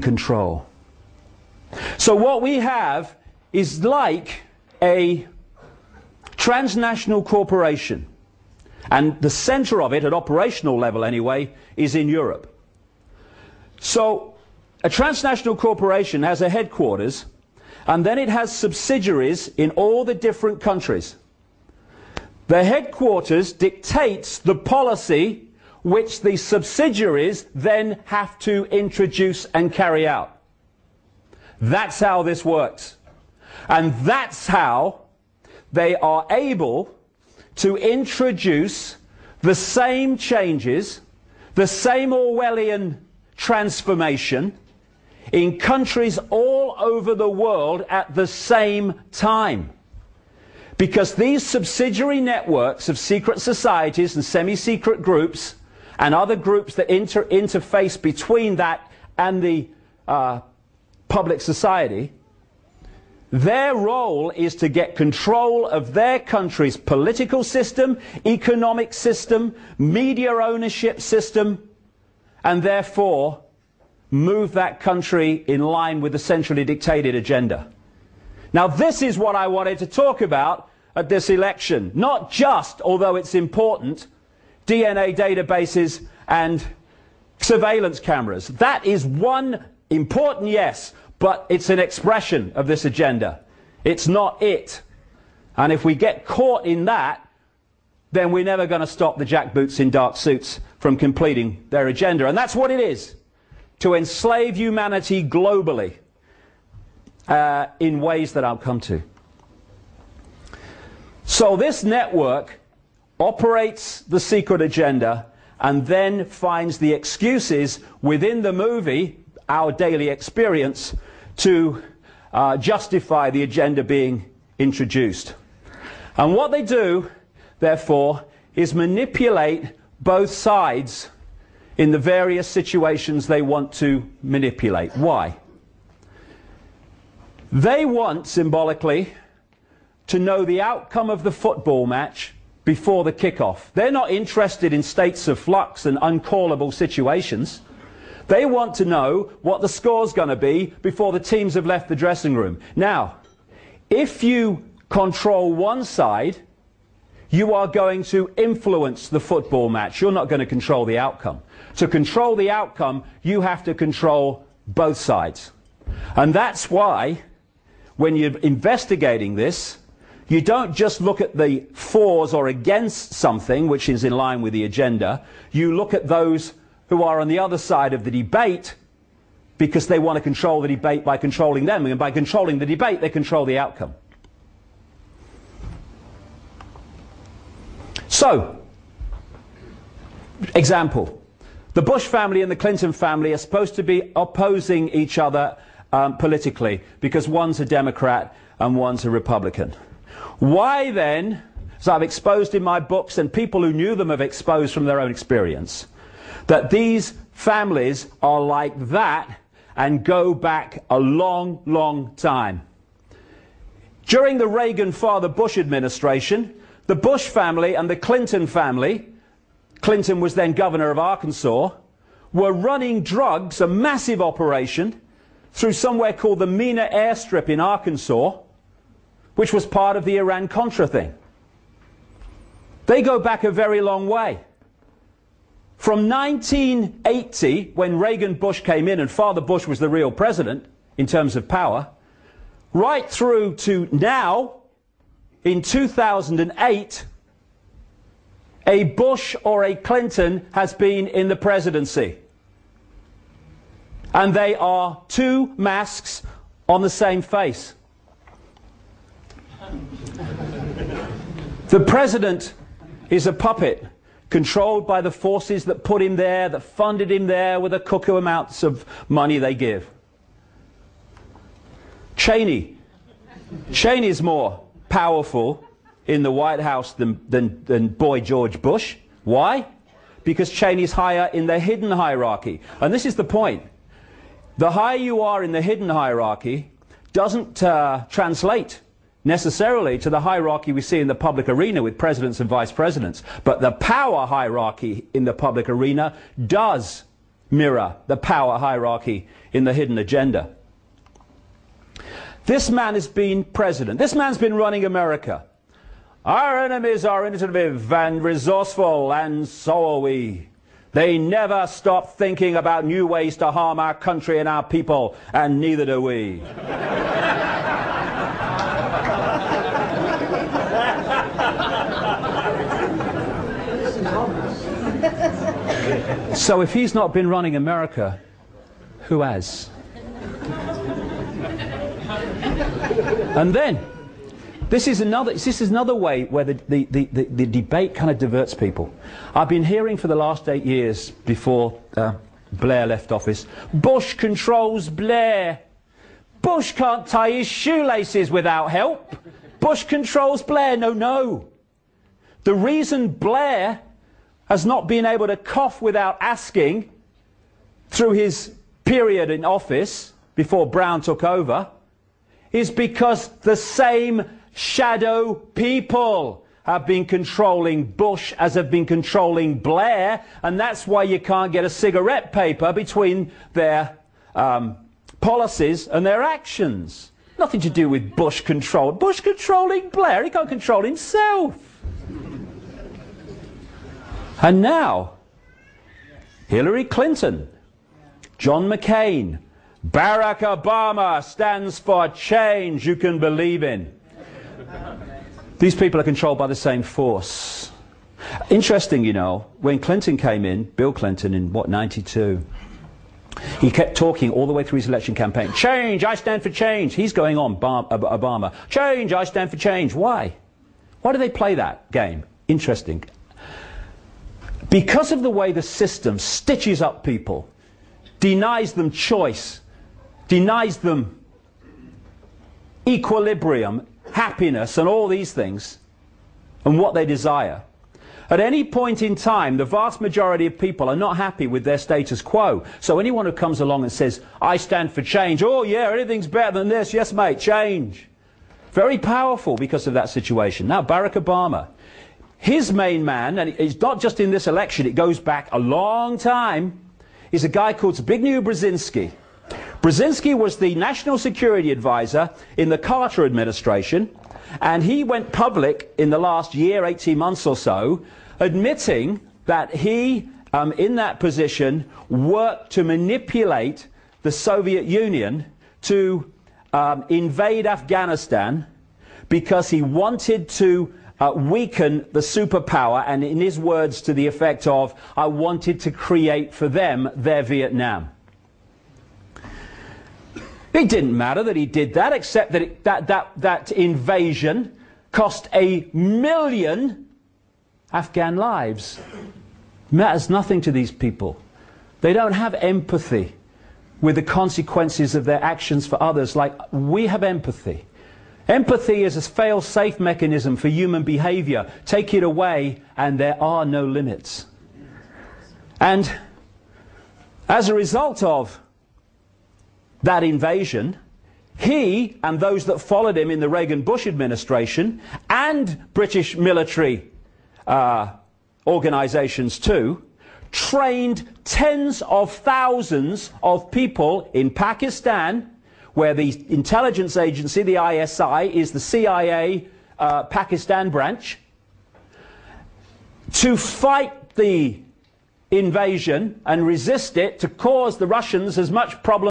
control. So what we have is like a transnational corporation, and the center of it, at operational level anyway, is in Europe. So a transnational corporation has a headquarters, and then it has subsidiaries in all the different countries. The headquarters dictates the policy which the subsidiaries then have to introduce and carry out. That's how this works. And that's how they are able to introduce the same changes, the same Orwellian transformation in countries all over the world at the same time. Because these subsidiary networks of secret societies and semi-secret groups and other groups that interface between that and the public society, their role is to get control of their country's political system, economic system, media ownership system, and therefore move that country in line with the centrally dictated agenda. Now, this is what I wanted to talk about at this election. Not just, although it's important, DNA databases and surveillance cameras. That is one important, yes, but it's an expression of this agenda. It's not it. And if we get caught in that, then we're never going to stop the jackboots in dark suits from completing their agenda. And that's what it is, to enslave humanity globally in ways that I'll come to. So this network operates the secret agenda and then finds the excuses within the movie, our daily experience, to justify the agenda being introduced. And what they do, therefore, is manipulate both sides in the various situations they want to manipulate. Why? They want, symbolically, to know the outcome of the football match before the kickoff. They're not interested in states of flux and uncallable situations. They want to know what the score's going to be before the teams have left the dressing room. Now, if you control one side, you are going to influence the football match. You're not going to control the outcome. To control the outcome, you have to control both sides. And that's why, when you're investigating this, you don't just look at the fors or against something which is in line with the agenda. You look at those who are on the other side of the debate, because they want to control the debate by controlling them, and by controlling the debate they control the outcome. So, example, the Bush family and the Clinton family are supposed to be opposing each other politically, because one's a Democrat and one's a Republican. Why then, as I've exposed in my books, and people who knew them have exposed from their own experience, that these families are like that and go back a long, long time. During the Reagan-Father Bush administration, the Bush family and the Clinton family, Clinton was then governor of Arkansas, were running drugs, a massive operation, through somewhere called the Mena airstrip in Arkansas, which was part of the Iran-Contra thing. They go back a very long way. From 1980, when Reagan-Bush came in and Father Bush was the real president in terms of power, right through to now, in 2008, a Bush or a Clinton has been in the presidency. And they are two masks on the same face. The president is a puppet controlled by the forces that put him there, that funded him there with the cuckoo amounts of money they give. Cheney is more powerful in the White House than boy George Bush. Why? Because Cheney's higher in the hidden hierarchy. And this is the point. The higher you are in the hidden hierarchy doesn't translate necessarily to the hierarchy we see in the public arena with presidents and vice presidents. But the power hierarchy in the public arena does, mirror the power hierarchy in the hidden agenda. This man has been president. This man's been running America. Our enemies are innovative and resourceful, and so are we. They never stop thinking about new ways to harm our country and our people, and neither do we. So if he's not been running America, who has? And then, this is another way where the debate kind of diverts people. I've been hearing for the last 8 years before Blair left office, Bush controls Blair. Bush can't tie his shoelaces without help. Bush controls Blair. No, no. The reason Blair has not been able to cough without asking through his period in office before Brown took over is because the same shadow people have been controlling Bush as have been controlling Blair, and that's why you can't get a cigarette paper between their policies and their actions. Nothing to do with Bush control. Bush controlling Blair, he can't control himself. And now, Hillary Clinton, John McCain, Barack Obama stands for change you can believe in. These people are controlled by the same force. Interesting, you know, when Clinton came in, Bill Clinton in, what, 92, he kept talking all the way through his election campaign. Change, I stand for change. He's going on, Obama. Change, I stand for change. Why? Why do they play that game? Interesting. Because of the way the system stitches up people, denies them choice, denies them equilibrium, happiness, and all these things, and what they desire. At any point in time, the vast majority of people are not happy with their status quo. So anyone who comes along and says, I stand for change, oh yeah, anything's better than this, yes mate, change. Very powerful because of that situation. Now, Barack Obama, his main man, and it's not just in this election, it goes back a long time, is a guy called Zbigniew Brzezinski. Brzezinski was the national security advisor in the Carter administration, and he went public in the last year, 18 months or so, admitting that he, in that position, worked to manipulate the Soviet Union to invade Afghanistan because he wanted to weaken the superpower, and in his words to the effect of, I wanted to create for them their Vietnam. It didn't matter that he did that, except that that invasion cost 1 million Afghan lives. It matters nothing to these people. They don't have empathy with the consequences of their actions for others like we have empathy. Empathy is a fail-safe mechanism for human behavior. Take it away and there are no limits. And as a result of that invasion, he and those that followed him in the Reagan-Bush administration and British military organizations too, trained tens of thousands of people in Pakistan, where the intelligence agency, the ISI, is the CIA Pakistan branch, to fight the invasion and resist it, to cause the Russians as much problem